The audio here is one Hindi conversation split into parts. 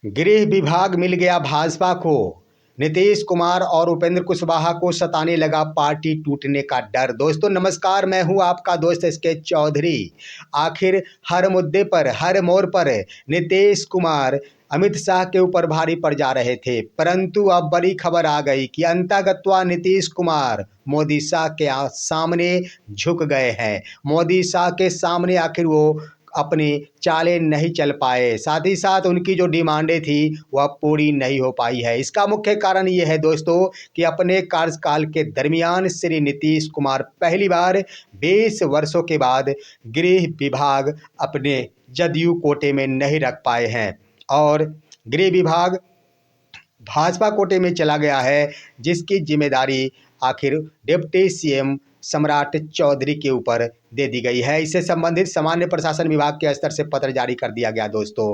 गृह विभाग मिल गया भाजपा को। नीतीश कुमार और उपेंद्र कुशवाहा को सताने लगा पार्टी टूटने का डर। दोस्तों नमस्कार, मैं हूं आपका दोस्त एसके चौधरी। आखिर हर मुद्दे पर, हर मोड़ पर नीतीश कुमार अमित शाह के ऊपर भारी पड़ जा रहे थे, परंतु अब बड़ी खबर आ गई कि अंतर्गतवा नीतीश कुमार मोदी शाह के सामने झुक गए हैं। मोदी शाह के सामने आखिर वो अपनी चालें नहीं चल पाए, साथ ही साथ उनकी जो डिमांडें थी वह पूरी नहीं हो पाई है। इसका मुख्य कारण ये है दोस्तों कि अपने कार्यकाल के दरमियान श्री नीतीश कुमार पहली बार 20 वर्षों के बाद गृह विभाग अपने जदयू कोटे में नहीं रख पाए हैं और गृह विभाग भाजपा कोटे में चला गया है, जिसकी जिम्मेदारी आखिर डिप्टी सीएम सम्राट चौधरी के ऊपर दे दी गई है। इससे संबंधित सामान्य प्रशासन विभाग के स्तर से पत्र जारी कर दिया गया दोस्तों।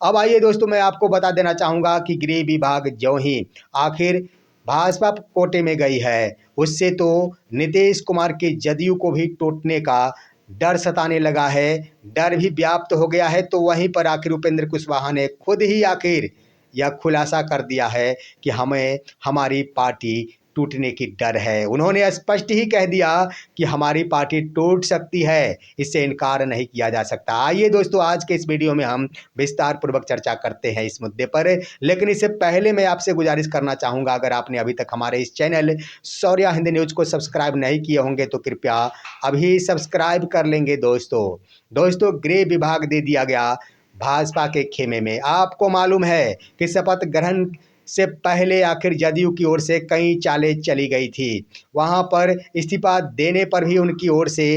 अब आइए दोस्तों, मैं आपको बता देना चाहूँगा कि गृह विभाग जो ही आखिर भाजपा कोटे में गई है, उससे तो नीतीश कुमार के जदयू को भी टूटने का डर सताने लगा है, डर भी व्याप्त हो गया है। तो वहीं पर आखिर उपेंद्र कुशवाहा ने खुद ही आखिर यह खुलासा कर दिया है कि हमें हमारी पार्टी टूटने की डर है। उन्होंने स्पष्ट ही कह दिया कि हमारी पार्टी टूट सकती है, इससे इनकार नहीं किया जा सकता। आइए दोस्तों, आज के इस वीडियो में हम विस्तार पूर्वक चर्चा करते हैं इस मुद्दे पर। लेकिन इससे पहले मैं आपसे गुजारिश करना चाहूँगा, अगर आपने अभी तक हमारे इस चैनल शौर्य हिंद न्यूज़ को सब्सक्राइब नहीं किए होंगे तो कृपया अभी सब्सक्राइब कर लेंगे दोस्तों गृह विभाग दे दिया गया भाजपा के खेमे में। आपको मालूम है कि शपथ ग्रहण से पहले आखिर जदयू की ओर से कई चालें चली गई थी। वहां पर इस्तीफा देने पर भी उनकी ओर से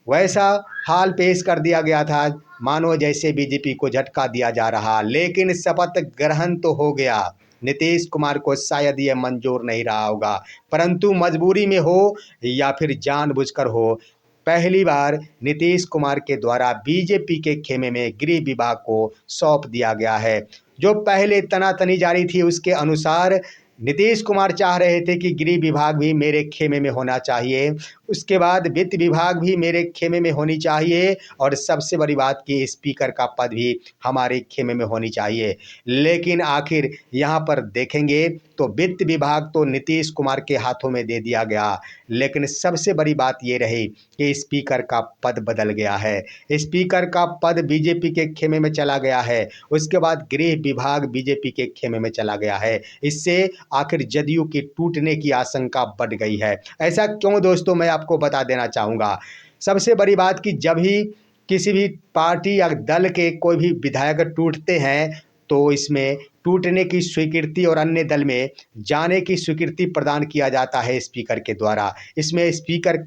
वैसा हाल पेश कर दिया गया था मानो जैसे बीजेपी को झटका दिया जा रहा। लेकिन शपथ ग्रहण तो हो गया, नीतीश कुमार को शायद ये मंजूर नहीं रहा होगा, परंतु मजबूरी में हो या फिर जानबूझकर हो, पहली बार नीतीश कुमार के द्वारा बीजेपी के खेमे में गृह विभाग को सौंप दिया गया है। जो पहले तनातनी जारी थी उसके अनुसार नीतीश कुमार चाह रहे थे कि गृह विभाग भी मेरे खेमे में होना चाहिए, उसके बाद वित्त विभाग भी मेरे खेमे में होनी चाहिए और सबसे बड़ी बात कि स्पीकर का पद भी हमारे खेमे में होनी चाहिए। लेकिन आखिर यहाँ पर देखेंगे तो वित्त विभाग तो नीतीश कुमार के हाथों में दे दिया गया, लेकिन सबसे बड़ी बात ये रही कि स्पीकर का पद बदल गया है। स्पीकर का पद बीजेपी के खेमे में चला गया है, उसके बाद गृह विभाग बीजेपी के खेमे में चला गया है। इससे आखिर जदयू की टूटने की आशंका बढ़ गई है। ऐसा क्यों दोस्तों, मैं आपको बता देना चाहूँगा। सबसे बड़ी बात कि जब भी किसी भी पार्टी या दल के कोई भी विधायक टूटते हैं तो इसमें टूटने की स्वीकृति और अन्य दल में जाने की स्वीकृति प्रदान किया जाता है स्पीकर के द्वारा। इसमें स्पीकर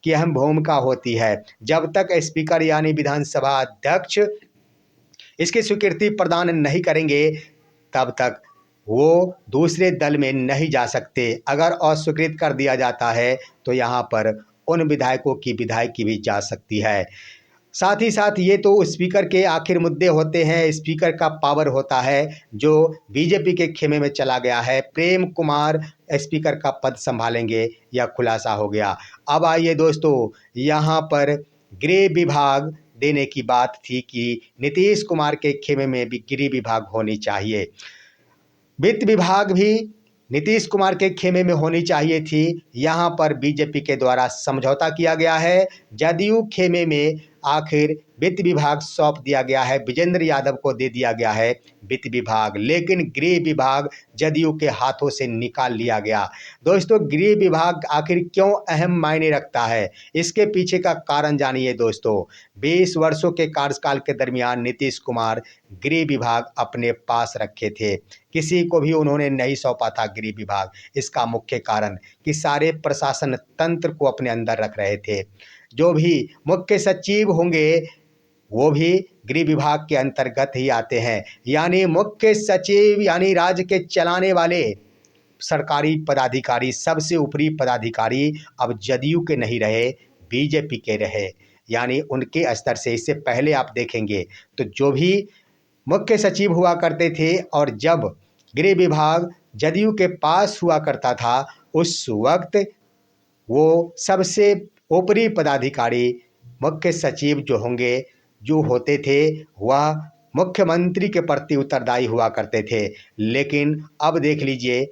की अहम भूमिका होती है। जब तक स्पीकर यानी विधानसभा अध्यक्ष इसकी स्वीकृति प्रदान नहीं करेंगे तब तक वो दूसरे दल में नहीं जा सकते। अगर अस्वीकृत कर दिया जाता है तो यहाँ पर उन विधायकों की विधायकी भी जा सकती है। साथ ही साथ ये तो स्पीकर के आखिर मुद्दे होते हैं, स्पीकर का पावर होता है जो बीजेपी के खेमे में चला गया है। प्रेम कुमार स्पीकर का पद संभालेंगे, यह खुलासा हो गया। अब आइए दोस्तों, यहाँ पर गृह विभाग देने की बात थी कि नीतीश कुमार के खेमे में भी गृह विभाग होनी चाहिए, वित्त विभाग भी नीतीश कुमार के खेमे में होनी चाहिए थी। यहाँ पर बीजेपी के द्वारा समझौता किया गया है, जदयू खेमे में आखिर वित्त विभाग सौंप दिया गया है, विजेंद्र यादव को दे दिया गया है वित्त विभाग, लेकिन गृह विभाग जदयू के हाथों से निकाल लिया गया। दोस्तों गृह विभाग आखिर क्यों अहम मायने रखता है, इसके पीछे का कारण जानिए दोस्तों। 20 वर्षों के कार्यकाल के दरमियान नीतीश कुमार गृह विभाग अपने पास रखे थे, किसी को भी उन्होंने नहीं सौंपा था गृह विभाग। इसका मुख्य कारण कि सारे प्रशासन तंत्र को अपने अंदर रख रहे थे। जो भी मुख्य सचिव होंगे वो भी गृह विभाग के अंतर्गत ही आते हैं, यानी मुख्य सचिव यानी राज्य के चलाने वाले सरकारी पदाधिकारी, सबसे ऊपरी पदाधिकारी अब जदयू के नहीं रहे, बीजेपी के रहे, यानी उनके स्तर से। इससे पहले आप देखेंगे तो जो भी मुख्य सचिव हुआ करते थे और जब गृह विभाग जदयू के पास हुआ करता था उस वक्त वो सबसे ऊपरी पदाधिकारी मुख्य सचिव जो होते थे वह मुख्यमंत्री के प्रति उत्तरदायी हुआ करते थे। लेकिन अब देख लीजिए,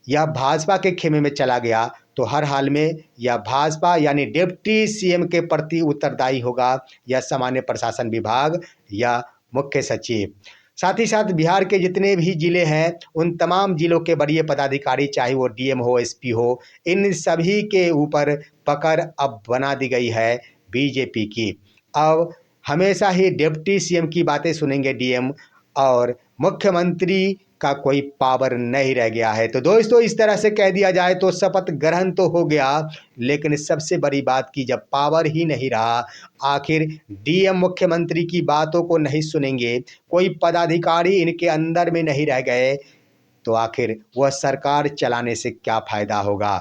यह भाजपा के खेमे में चला गया तो हर हाल में यह भाजपा यानी डिप्टी सीएम के प्रति उत्तरदायी होगा, या सामान्य प्रशासन विभाग या मुख्य सचिव। साथ ही साथ बिहार के जितने भी जिले हैं उन तमाम जिलों के वरीय पदाधिकारी, चाहे वो डीएम हो, एसपी हो, इन सभी के ऊपर पकड़ अब बना दी गई है बीजेपी की। अब हमेशा ही डिप्टी सीएम की बातें सुनेंगे डीएम, और मुख्यमंत्री का कोई पावर नहीं रह गया है। तो दोस्तों, इस तरह से कह दिया जाए तो शपथ ग्रहण तो हो गया, लेकिन सबसे बड़ी बात की जब पावर ही नहीं रहा, आखिर डीएम मुख्यमंत्री की बातों को नहीं सुनेंगे, कोई पदाधिकारी इनके अंदर में नहीं रह गए, तो आखिर वह सरकार चलाने से क्या फायदा होगा?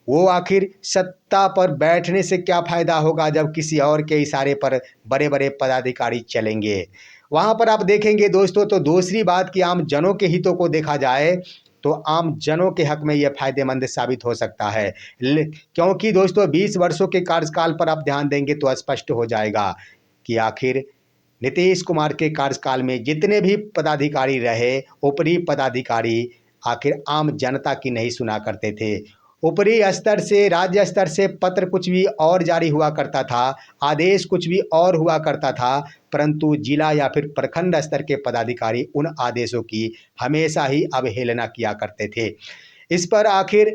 वो आखिर सत्ता पर बैठने से क्या फायदा होगा जब किसी और के इशारे पर बड़े बड़े पदाधिकारी चलेंगे? वहाँ पर आप देखेंगे दोस्तों, तो दूसरी बात कि आम जनों के हितों को देखा जाए तो आम जनों के हक में यह फायदेमंद साबित हो सकता है। क्योंकि दोस्तों 20 वर्षों के कार्यकाल पर आप ध्यान देंगे तो स्पष्ट हो जाएगा कि आखिर नीतीश कुमार के कार्यकाल में जितने भी पदाधिकारी रहे, ऊपरी पदाधिकारी आखिर आम जनता की नहीं सुना करते थे। ऊपरी स्तर से, राज्य स्तर से पत्र कुछ भी और जारी हुआ करता था, आदेश कुछ भी और हुआ करता था, परंतु जिला या फिर प्रखंड स्तर के पदाधिकारी उन आदेशों की हमेशा ही अवहेलना किया करते थे। इस पर आखिर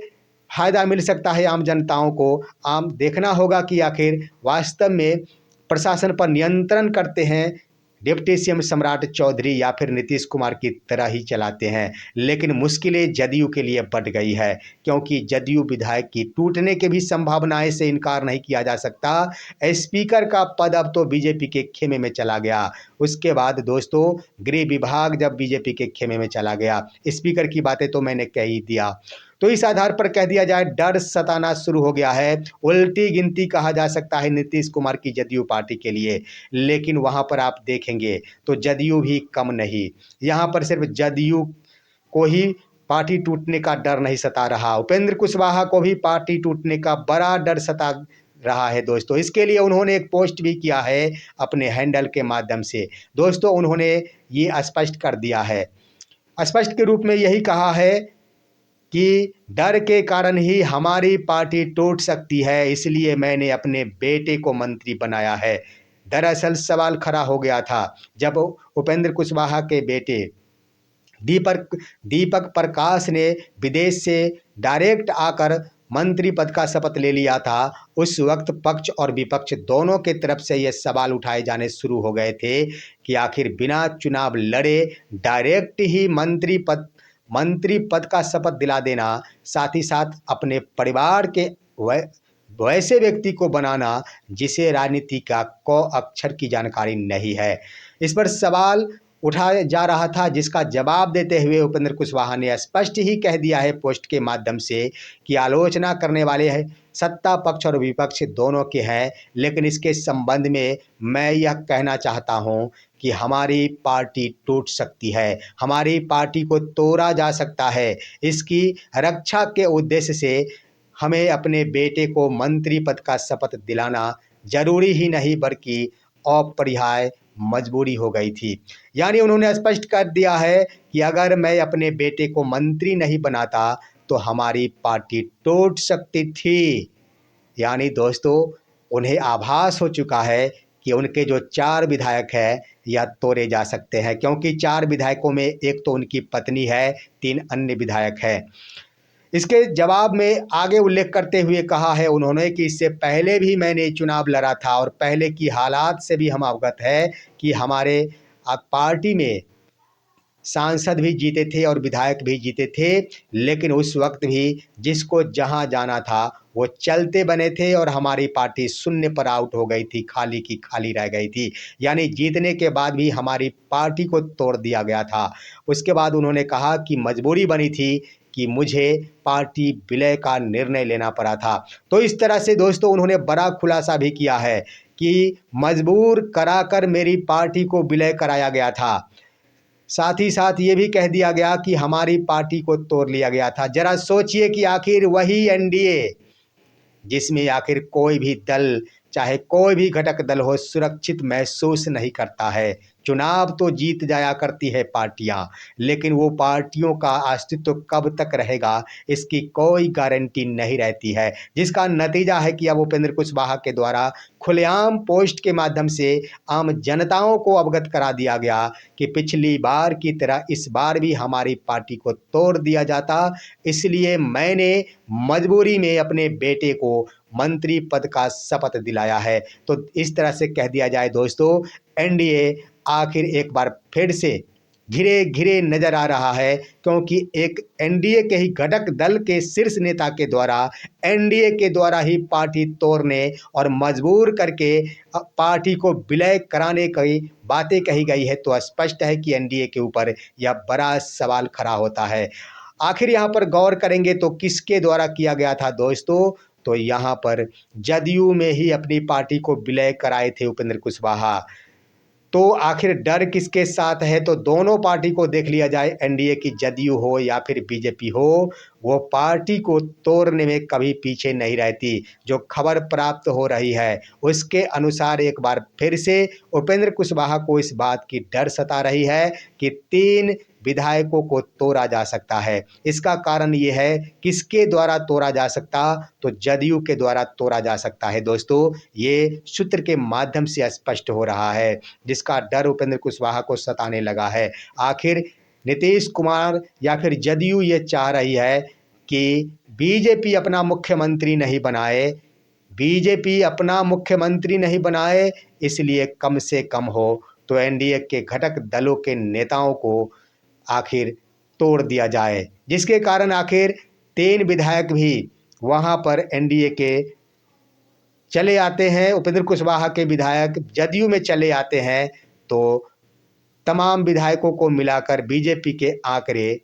फायदा मिल सकता है आम जनताओं को। आम देखना होगा कि आखिर वास्तव में प्रशासन पर नियंत्रण करते हैं डिप्टी सीएम सम्राट चौधरी या फिर नीतीश कुमार की तरह ही चलाते हैं। लेकिन मुश्किलें जदयू के लिए बढ़ गई है, क्योंकि जदयू विधायक की टूटने के भी संभावनाएं से इनकार नहीं किया जा सकता। स्पीकर का पद अब तो बीजेपी के खेमे में चला गया। उसके बाद दोस्तों गृह विभाग जब बीजेपी के खेमे में चला गया, स्पीकर की बातें तो मैंने कह ही दिया। तो इस आधार पर कह दिया जाए डर सताना शुरू हो गया है। उल्टी गिनती कहा जा सकता है नीतीश कुमार की जदयू पार्टी के लिए। लेकिन वहां पर आप देखेंगे तो जदयू भी कम नहीं, यहाँ पर सिर्फ जदयू को ही पार्टी टूटने का डर नहीं सता रहा, उपेंद्र कुशवाहा को भी पार्टी टूटने का बड़ा डर सता रहा है दोस्तों। इसके लिए उन्होंने एक पोस्ट भी किया है अपने हैंडल के माध्यम से। दोस्तों उन्होंने ये स्पष्ट कर दिया है, स्पष्ट के रूप में यही कहा है कि डर के कारण ही हमारी पार्टी टूट सकती है, इसलिए मैंने अपने बेटे को मंत्री बनाया है। दरअसल सवाल खड़ा हो गया था जब उपेंद्र कुशवाहा के बेटे दीपक प्रकाश ने विदेश से डायरेक्ट आकर मंत्री पद का शपथ ले लिया था। उस वक्त पक्ष और विपक्ष दोनों के तरफ से ये सवाल उठाए जाने शुरू हो गए थे कि आखिर बिना चुनाव लड़े डायरेक्ट ही मंत्री पद का शपथ दिला देना, साथ ही साथ अपने परिवार के वैसे व्यक्ति को बनाना जिसे राजनीति का क अक्षर की जानकारी नहीं है। इस पर सवाल उठाया जा रहा था, जिसका जवाब देते हुए उपेंद्र कुशवाहा ने स्पष्ट ही कह दिया है पोस्ट के माध्यम से कि आलोचना करने वाले हैं सत्ता पक्ष और विपक्ष दोनों के हैं, लेकिन इसके संबंध में मैं यह कहना चाहता हूं कि हमारी पार्टी टूट सकती है, हमारी पार्टी को तोड़ा जा सकता है। इसकी रक्षा के उद्देश्य से हमें अपने बेटे को मंत्री पद का शपथ दिलाना जरूरी ही नहीं बल्कि अपरिहार्य मजबूरी हो गई थी। यानी उन्होंने स्पष्ट कर दिया है कि अगर मैं अपने बेटे को मंत्री नहीं बनाता तो हमारी पार्टी टूट सकती थी। यानी दोस्तों उन्हें आभास हो चुका है कि उनके जो 4 विधायक हैं या तोड़े जा सकते हैं, क्योंकि 4 विधायकों में एक तो उनकी पत्नी है, 3 अन्य विधायक हैं। इसके जवाब में आगे उल्लेख करते हुए कहा है उन्होंने कि इससे पहले भी मैंने चुनाव लड़ा था और पहले की हालात से भी हम अवगत है कि हमारे पार्टी में सांसद भी जीते थे और विधायक भी जीते थे, लेकिन उस वक्त भी जिसको जहां जाना था वो चलते बने थे और हमारी पार्टी शून्य पर आउट हो गई थी, खाली की खाली रह गई थी। यानी जीतने के बाद भी हमारी पार्टी को तोड़ दिया गया था। उसके बाद उन्होंने कहा कि मजबूरी बनी थी कि मुझे पार्टी विलय का निर्णय लेना पड़ा था। तो इस तरह से दोस्तों उन्होंने बड़ा खुलासा भी किया है कि मजबूर कराकर मेरी पार्टी को विलय कराया गया था। साथ ही साथ ये भी कह दिया गया कि हमारी पार्टी को तोड़ लिया गया था। जरा सोचिए कि आखिर वही एनडीए जिसमें आखिर कोई भी दल, चाहे कोई भी घटक दल हो, सुरक्षित महसूस नहीं करता है। चुनाव तो जीत जाया करती है पार्टियां, लेकिन वो पार्टियों का अस्तित्व कब तक रहेगा इसकी कोई गारंटी नहीं रहती है, जिसका नतीजा है कि अब उपेंद्र कुशवाहा के द्वारा खुलेआम पोस्ट के माध्यम से आम जनताओं को अवगत करा दिया गया कि पिछली बार की तरह इस बार भी हमारी पार्टी को तोड़ दिया जाता, इसलिए मैंने मजबूरी में अपने बेटे को मंत्री पद का शपथ दिलाया है। तो इस तरह से कह दिया जाए दोस्तों, एनडीए आखिर एक बार फिर से घिरे घिरे नजर आ रहा है, क्योंकि एक एनडीए के ही घटक दल के शीर्ष नेता के द्वारा एनडीए के द्वारा ही पार्टी तोड़ने और मजबूर करके पार्टी को विलय कराने की बातें कही गई है, तो स्पष्ट है कि एनडीए के ऊपर यह बड़ा सवाल खड़ा होता है। आखिर यहाँ पर गौर करेंगे तो किसके द्वारा किया गया था दोस्तों, तो यहाँ पर जदयू में ही अपनी पार्टी को विलय कराए थे उपेंद्र कुशवाहा। तो आखिर डर किसके साथ है, तो दोनों पार्टी को देख लिया जाए, एनडीए की जदयू हो या फिर बीजेपी हो, वो पार्टी को तोड़ने में कभी पीछे नहीं रहती। जो खबर प्राप्त हो रही है उसके अनुसार एक बार फिर से उपेंद्र कुशवाहा को इस बात की डर सता रही है कि 3 विधायकों को तोड़ा जा सकता है। इसका कारण ये है, किसके द्वारा तोड़ा जा सकता, तो जदयू के द्वारा तोड़ा जा सकता है दोस्तों। ये सूत्र के माध्यम से स्पष्ट हो रहा है, जिसका डर उपेंद्र कुशवाहा को सताने लगा है। आखिर नीतीश कुमार या फिर जदयू ये चाह रही है कि बीजेपी अपना मुख्यमंत्री नहीं बनाए, बीजेपी अपना मुख्यमंत्री नहीं बनाए, इसलिए कम से कम हो तो एनडीए के घटक दलों के नेताओं को आखिर तोड़ दिया जाए, जिसके कारण आखिर 3 विधायक भी वहां पर एनडीए के चले आते हैं, उपेंद्र कुशवाहा के विधायक जदयू में चले आते हैं, तो तमाम विधायकों को मिलाकर बीजेपी के आंकड़े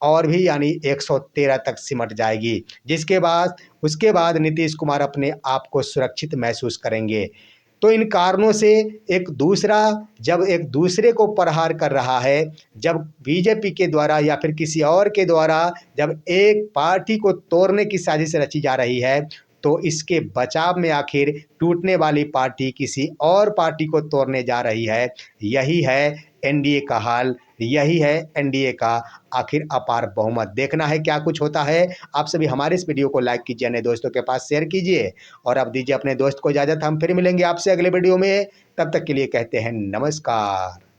और भी यानी 113 तक सिमट जाएगी, जिसके बाद उसके बाद नीतीश कुमार अपने आप को सुरक्षित महसूस करेंगे। तो इन कारणों से जब एक दूसरे को प्रहार कर रहा है, जब बीजेपी के द्वारा या फिर किसी और के द्वारा जब एक पार्टी को तोड़ने की साजिश रची जा रही है, तो इसके बचाव में आखिर टूटने वाली पार्टी किसी और पार्टी को तोड़ने जा रही है। यही है एनडीए का हाल, यही है एनडीए का आखिर अपार बहुमत। देखना है क्या कुछ होता है। आप सभी हमारे इस वीडियो को लाइक कीजिए, अन्य दोस्तों के पास शेयर कीजिए और अब दीजिए अपने दोस्त को इजाज़त। हम फिर मिलेंगे आपसे अगले वीडियो में, तब तक के लिए कहते हैं नमस्कार।